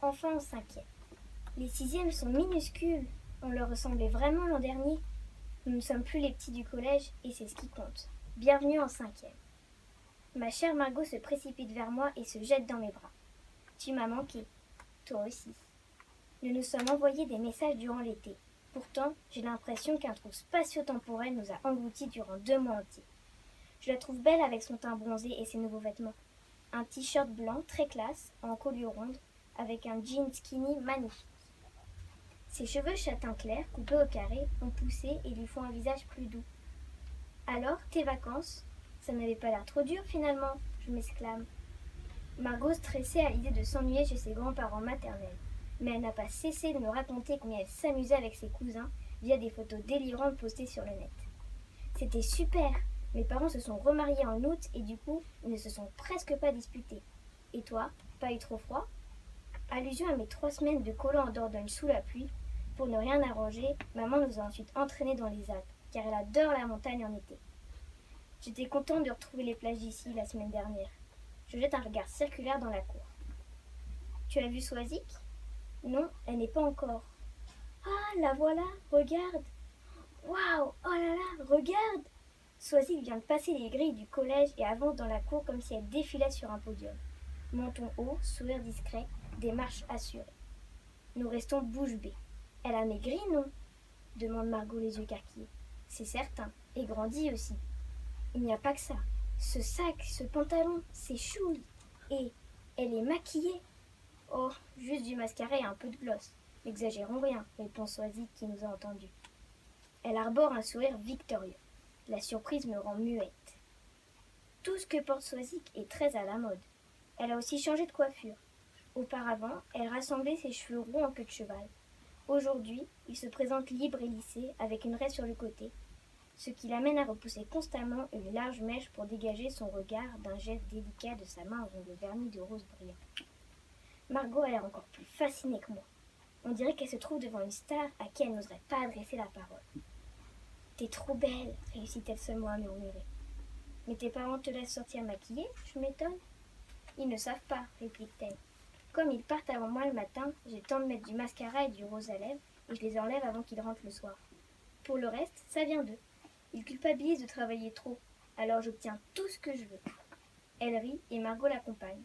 enfin en cinquième. Les sixièmes sont minuscules. On leur ressemblait vraiment l'an dernier. Nous ne sommes plus les petits du collège et c'est ce qui compte. Bienvenue en cinquième. Ma chère Margot se précipite vers moi et se jette dans mes bras. Tu m'as manqué. Toi aussi. Nous nous sommes envoyés des messages durant l'été. Pourtant, j'ai l'impression qu'un trou spatio-temporel nous a engloutis durant 2 mois entiers. Je la trouve belle avec son teint bronzé et ses nouveaux vêtements. Un t-shirt blanc très classe, en collier ronde, avec un jean skinny magnifique. Ses cheveux châtain clair, coupés au carré, ont poussé et lui font un visage plus doux. Alors, tes vacances? Ça n'avait pas l'air trop dur finalement, je m'exclame. Margot stressée à l'idée de s'ennuyer chez ses grands-parents maternels. Mais elle n'a pas cessé de me raconter combien elle s'amusait avec ses cousins via des photos délirantes postées sur le net. C'était super. Mes parents se sont remariés en août et du coup, ils ne se sont presque pas disputés. Et toi, pas eu trop froid? Allusion à mes 3 semaines de collant en Dordogne sous la pluie, pour ne rien arranger, maman nous a ensuite entraînés dans les Alpes, car elle adore la montagne en été. J'étais contente de retrouver les plages d'ici la semaine dernière. Je jette un regard circulaire dans la cour. Tu as vu Swazik? Non, elle n'est pas encore. Ah, la voilà, regarde. Waouh, oh là là, regarde. Swazik vient de passer les grilles du collège et avance dans la cour comme si elle défilait sur un podium. Menton haut, sourire discret, démarche assurée. Nous restons bouche bée. Elle a maigri, non? Demande Margot les yeux écarquillés. C'est certain, et grandi aussi. Il n'y a pas que ça. Ce sac, ce pantalon, ces chouilles. Et elle est maquillée. Oh, juste du mascara et un peu de gloss. N'exagérons rien, répond Swazik qui nous a entendus. Elle arbore un sourire victorieux. La surprise me rend muette. Tout ce que porte Swazik est très à la mode. Elle a aussi changé de coiffure. Auparavant, elle rassemblait ses cheveux roux en queue de cheval. Aujourd'hui, il se présente libre et lissé, avec une raie sur le côté, ce qui l'amène à repousser constamment une large mèche pour dégager son regard d'un geste délicat de sa main aux ongles vernis de rose brillant. Margot a l'air encore plus fascinée que moi. On dirait qu'elle se trouve devant une star à qui elle n'oserait pas adresser la parole. T'es trop belle, réussit-elle seulement à murmurer. Mais tes parents te laissent sortir maquillée, je m'étonne. Ils ne savent pas, réplique-t-elle. Comme ils partent avant moi le matin, j'ai le temps de mettre du mascara et du rose à lèvres et je les enlève avant qu'ils rentrent le soir. Pour le reste, ça vient d'eux. Ils culpabilisent de travailler trop, alors j'obtiens tout ce que je veux. Elle rit et Margot l'accompagne.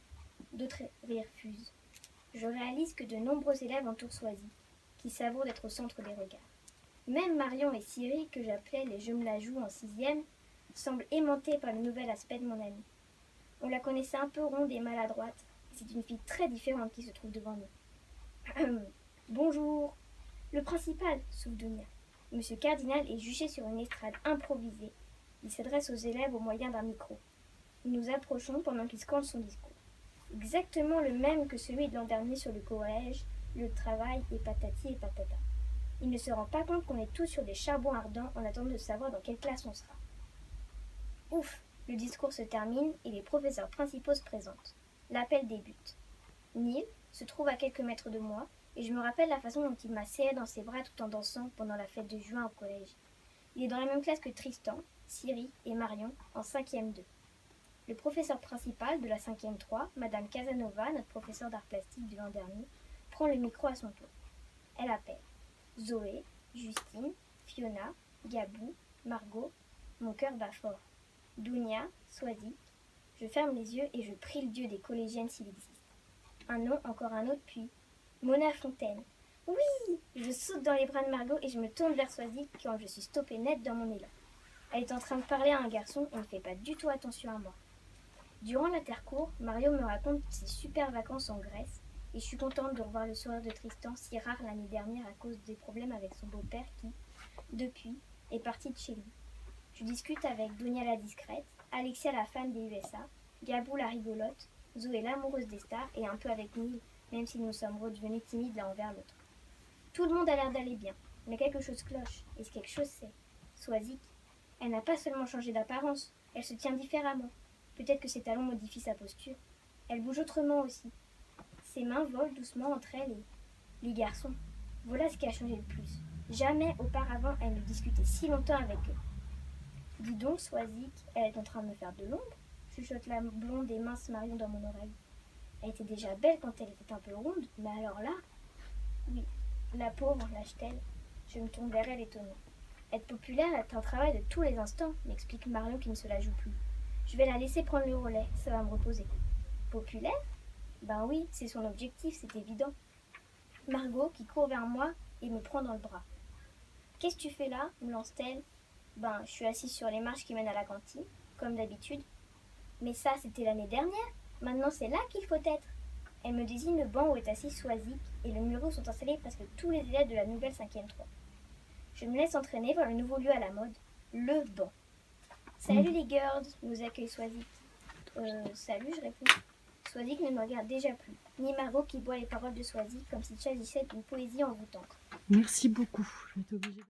D'autres rires fusent. Je réalise que de nombreux élèves entourent Swazik, qui savoure d'être au centre des regards. Même Marion et Cyril, que j'appelais les je me la joue en sixième, semblent aimantés par le nouvel aspect de mon amie. On la connaissait un peu ronde et maladroite, et c'est une fille très différente qui se trouve devant nous. Bonjour. Le principal, souffle Dounia. Monsieur Cardinal est juché sur une estrade improvisée. Il s'adresse aux élèves au moyen d'un micro. Nous nous approchons pendant qu'il scande son discours. Exactement le même que celui de l'an dernier sur le collège, le travail et patati et patata. Il ne se rend pas compte qu'on est tous sur des charbons ardents en attendant de savoir dans quelle classe on sera. Ouf, le discours se termine et les professeurs principaux se présentent. L'appel débute. Neil se trouve à quelques mètres de moi et je me rappelle la façon dont il m'a serré dans ses bras tout en dansant pendant la fête de juin au collège. Il est dans la même classe que Tristan, Cyril et Marion en 5e 2. Le professeur principal de la 5e 3, Madame Casanova, notre professeur d'art plastique de l'an dernier, prend le micro à son tour. Elle appelle Zoé, Justine, Fiona, Gabou, Margot. Mon cœur bat fort. Dounia, Swazik. Je ferme les yeux et je prie le Dieu des collégiennes s'il existe. Un nom, encore un autre, puis Mona Fontaine. Oui! Je saute dans les bras de Margot et je me tourne vers Swazik quand je suis stoppée net dans mon élan. Elle est en train de parler à un garçon et ne fait pas du tout attention à moi. Durant l'intercours, Mario me raconte ses super vacances en Grèce et je suis contente de revoir le sourire de Tristan si rare l'année dernière à cause des problèmes avec son beau-père qui, depuis, est parti de chez lui. Je discute avec Dounia la discrète, Alexia la fan des USA, Gabou la rigolote, Zoé l'amoureuse des stars et un peu avec Neil, même si nous sommes redevenus timides l'un envers l'autre. Tout le monde a l'air d'aller bien, mais quelque chose cloche, et ce quelque chose c'est Swazik. Elle n'a pas seulement changé d'apparence, elle se tient différemment. Peut-être que ses talons modifient sa posture. Elle bouge autrement aussi. Ses mains volent doucement entre elle et les garçons. Voilà ce qui a changé le plus. Jamais auparavant elle ne discutait si longtemps avec eux. Dis donc, Swazik, elle est en train de me faire de l'ombre, chuchote la blonde et mince Marion dans mon oreille. Elle était déjà belle quand elle était un peu ronde, mais alors là, oui, la pauvre, lâche-t-elle. Je me tourne vers elle étonnée. Être populaire est un travail de tous les instants, m'explique Marion qui ne se la joue plus. Je vais la laisser prendre le relais, ça va me reposer. Populaire? Ben oui, c'est son objectif, c'est évident. Margot qui court vers moi et me prend dans le bras. Qu'est-ce que tu fais là me lance-t-elle. Ben, je suis assise sur les marches qui mènent à la cantine, comme d'habitude. Mais ça, c'était l'année dernière. Maintenant, c'est là qu'il faut être. Elle me désigne le banc où est assis Soazic et le mur où sont installés presque tous les élèves de la nouvelle 5e 3. Je me laisse entraîner vers le nouveau lieu à la mode, le banc. Salut les girls, nous accueille Soazic. Salut, je réponds. Soazic ne me regarde déjà plus, ni Margot qui boit les paroles de Soazic comme s'il s'agissait d'une poésie envoûtante. Merci beaucoup. Je vais être obligée.